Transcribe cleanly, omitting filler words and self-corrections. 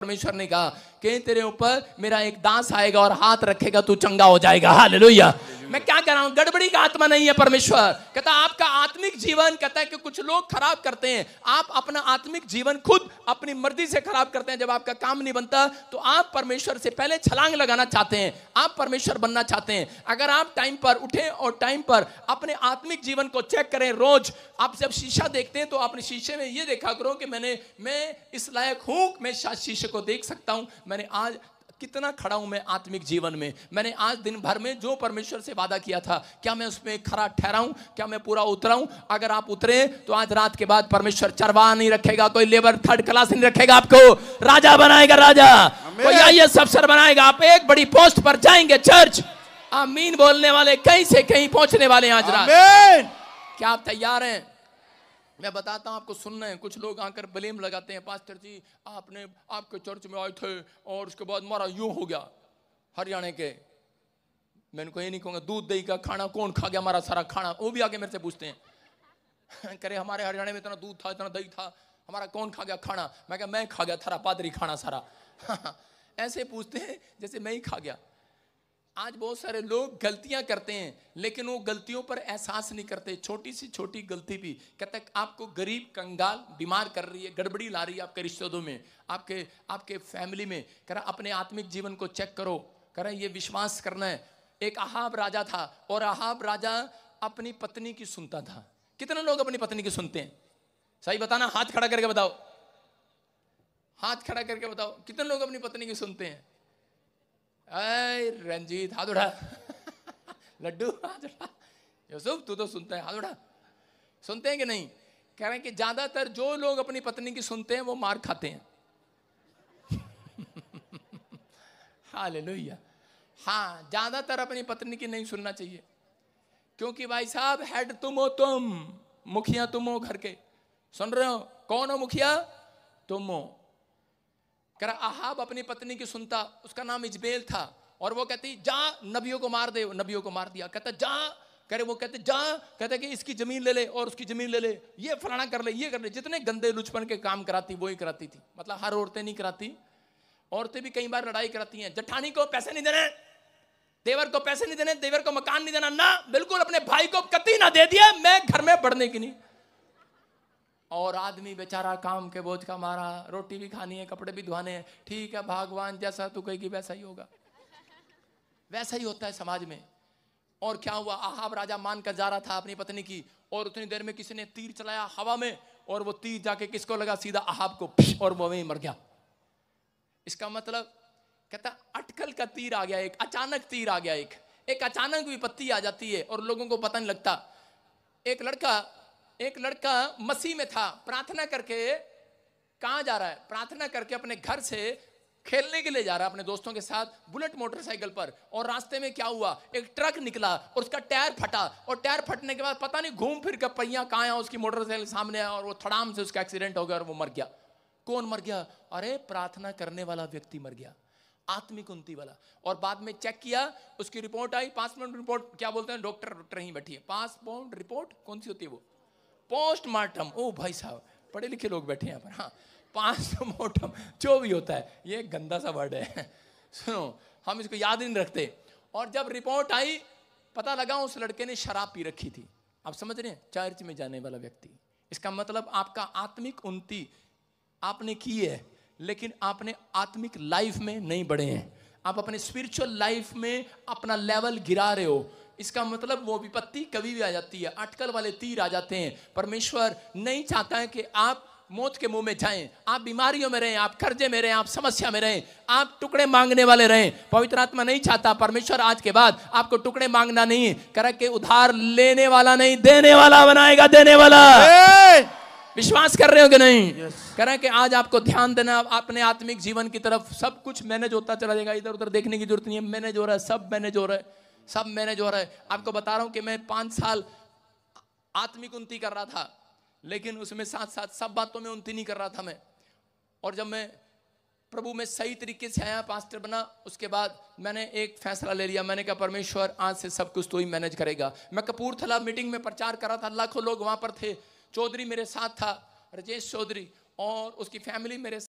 परमेश्वर ने कहा कि तेरे ऊपर मेरा एक दास आएगा और हाथ रखेगा, तू चंगा हो जाएगा। हालेलुया। मैं क्या कह रहा हूं, गड़बड़ी का आत्मा नहीं है परमेश्वर। कहता आपका आत्मिक जीवन, कहता है कि कुछ लोग खराब करते हैं, आप अपना आत्मिक जीवन खुद अपनी मर्जी से खराब करते हैं। जब आपका काम नहीं बनता तो आप परमेश्वर से पहले छलांग लगाना चाहते हैं, आप परमेश्वर बनना चाहते हैं। अगर आप टाइम पर उठें और टाइम पर अपने आत्मिक जीवन को चेक करें, रोज आप जब शीशा देखते हैं तो अपने शीशे में ये देखा करो कि मैं इस लायक हूं, मैं शीशे को देख सकता हूं, मैंने आज कितना खड़ा हूं मैं आत्मिक जीवन में, मैंने आज दिन भर में जो परमेश्वर से वादा किया था क्या मैं उसमें खरा ठहरा हूं, क्या मैं पूरा उतरा हूं। अगर आप उतरे तो आज रात के बाद परमेश्वर चरवाहा नहीं रखेगा, कोई लेबर थर्ड क्लास नहीं रखेगा, आपको राजा बनाएगा, राजा, कोई आईएएस अफसर बनाएगा, आप एक बड़ी पोस्ट पर जाएंगे। चर्च आमीन बोलने वाले कहीं से कहीं पहुंचने वाले आज रात। क्या आप तैयार हैं? मैं बताता हूं आपको, सुनना है। कुछ लोग आकर ब्लेम लगाते हैं, पास्टर जी आपने आपके चर्च में आए थे और उसके बाद मारा यूं हो गया। हरियाणा के, मैंने को ये नहीं कहूँगा दूध दही का खाना कौन खा गया, हमारा सारा खाना। वो भी आके मेरे से पूछते हैं करे हमारे हरियाणा में इतना दूध था, इतना दही था, हमारा कौन खा गया खाना। मैं कहा मैं खा गया, थारा पादरी खाना सारा। ऐसे पूछते हैं जैसे मैं ही खा गया। आज बहुत सारे लोग गलतियां करते हैं लेकिन वो गलतियों पर एहसास नहीं करते। छोटी सी छोटी गलती भी, कहता है आपको गरीब कंगाल बीमार कर रही है, गड़बड़ी ला रही है आपके रिश्तों में, आपके फैमिली में। कह रहा अपने आत्मिक जीवन को चेक करो, कह रहा ये विश्वास करना है। एक अहाब राजा था और अहाब राजा अपनी पत्नी की सुनता था। कितने लोग अपनी पत्नी की सुनते हैं? सही बताना, हाथ खड़ा करके बताओ, हाथ खड़ा करके बताओ, कितने लोग अपनी पत्नी की सुनते हैं? रंजीत हाथ उठा, लड्डू हाथ उठा, यूसुफ तू तो सुनता है, हाथ उठा। सुनते हैं कि नहीं? कह रहे हैं कि ज्यादातर जो लोग अपनी पत्नी की सुनते हैं वो मार खाते हैं। हालेलुया। हाँ, ज्यादातर अपनी पत्नी की नहीं सुनना चाहिए, क्योंकि भाई साहब हेड तुम हो, तुम मुखिया तुम हो घर के। सुन रहे हो? कौन हो मुखिया? तुम हो। कह रहा अहाब अपनी पत्नी की सुनता, उसका नाम इजबेल था, और वो कहती जा नबियों को मार दे, नबियों को मार दिया। कहता जा, कह रहे वो कहते जा, कहते कि इसकी जमीन ले ले और उसकी जमीन ले ले, ये फलाना कर ले, ये कर ले। जितने गंदे लुचपन के काम कराती वो ही कराती थी। मतलब हर औरतें नहीं कराती, औरतें भी कई बार लड़ाई कराती हैं। जठानी को पैसे नहीं देने, देवर को पैसे नहीं देने, देवर को मकान नहीं देना, ना बिल्कुल अपने भाई को कतई ना दे दिया, मैं घर में बढ़ने की नहीं। और आदमी बेचारा काम के बोझ का मारा, रोटी भी खानी है, कपड़े भी धोने हैं। ठीक है भगवान जैसा तू कहेगी वैसा ही होगा, वैसा ही होता है समाज में। और क्या हुआ, अहाब राजा मानकर जा रहा था अपनी पत्नी की, और उतनी देर में किसी ने तीर चलाया हवा में, और वो तीर जाके किसको लगा? सीधा अहाब को, और वो वहीं मर गया। इसका मतलब कहता अटकल का तीर आ गया, एक अचानक तीर आ गया, एक अचानक विपत्ति आ जाती है और लोगों को पता नहीं लगता। एक लड़का मसीह में था, प्रार्थना करके कहां जा रहा है? प्रार्थना करके अपने घर से खेलने के लिए जा रहा है अपने दोस्तों के साथ बुलेट मोटरसाइकिल पर। और रास्ते में क्या हुआ, एक ट्रक निकला और उसका टायर फटा, और टायर फटने के बाद पता नहीं घूम फिर कर पहिया कहां है, उसकी मोटरसाइकिल सामने आया और वो थड़ाम से उसका एक्सीडेंट हो गया और वो मर गया। कौन मर गया? अरे प्रार्थना करने वाला व्यक्ति मर गया, आत्मिक उन्नति वाला। और बाद में चेक किया, उसकी रिपोर्ट आई, पोस्टमार्टम रिपोर्ट, क्या बोलते हैं डॉक्टर ही बैठी है, पोस्टमार्टम रिपोर्ट कौन सी होती है वो? पोस्टमार्टम। ओ भाई साहब पढ़े लिखे लोग बैठे हैं यहाँ पर। हाँ, पोस्टमार्टम जो भी होता है, ये गंदा सा वर्ड है, सुनो हम इसको याद नहीं रखते। और जब रिपोर्ट आई पता लगा उस लड़के ने शराब पी रखी थी। आप समझ रहे हैं? चर्च में जाने वाला व्यक्ति। इसका मतलब आपका आत्मिक उन्नति आपने की है, लेकिन आपने आत्मिक लाइफ में नहीं बढ़े हैं, आप अपने स्पिरिचुअल लाइफ में अपना लेवल गिरा रहे हो। इसका मतलब वो विपत्ति कभी भी आ जाती है, अटकल वाले तीर आ जाते हैं। परमेश्वर नहीं चाहता है कि आप मौत के मुंह में जाएं, आप बीमारियों में रहें, आप कर्जे में रहें, आप समस्या में रहें, आप टुकड़े मांगने वाले रहें। पवित्र आत्मा नहीं चाहता। परमेश्वर आज के बाद आपको टुकड़े मांगना नहीं, कर के उधार लेने वाला नहीं, देने वाला बनाएगा, देने वाला। विश्वास कर रहे हो कि नहीं? कह रहे हैं कि आज आपको ध्यान देना अपने आत्मिक जीवन की तरफ। सब कुछ मैनेज होता चला जाएगा, इधर उधर देखने की जरूरत नहीं है। मैनेज हो रहा है, सब मैनेज हो रहा है, सब मैनेज हो रहा है। आपको बता रहा हूं कि मैं 5 साल आत्मिक उन्नति कर रहा था, लेकिन उसमें साथ साथ सब बातों में उन्नति नहीं कर रहा था मैं। और जब मैं प्रभु में सही तरीके से आया, पास्टर बना, उसके बाद मैंने एक फैसला ले लिया। मैंने कहा परमेश्वर आज से सब कुछ तो ही मैनेज करेगा। मैं कपूरथला मीटिंग में प्रचार कर रहा था, लाखों लोग वहां पर थे। चौधरी मेरे साथ था, राजेश चौधरी, और उसकी फैमिली मेरे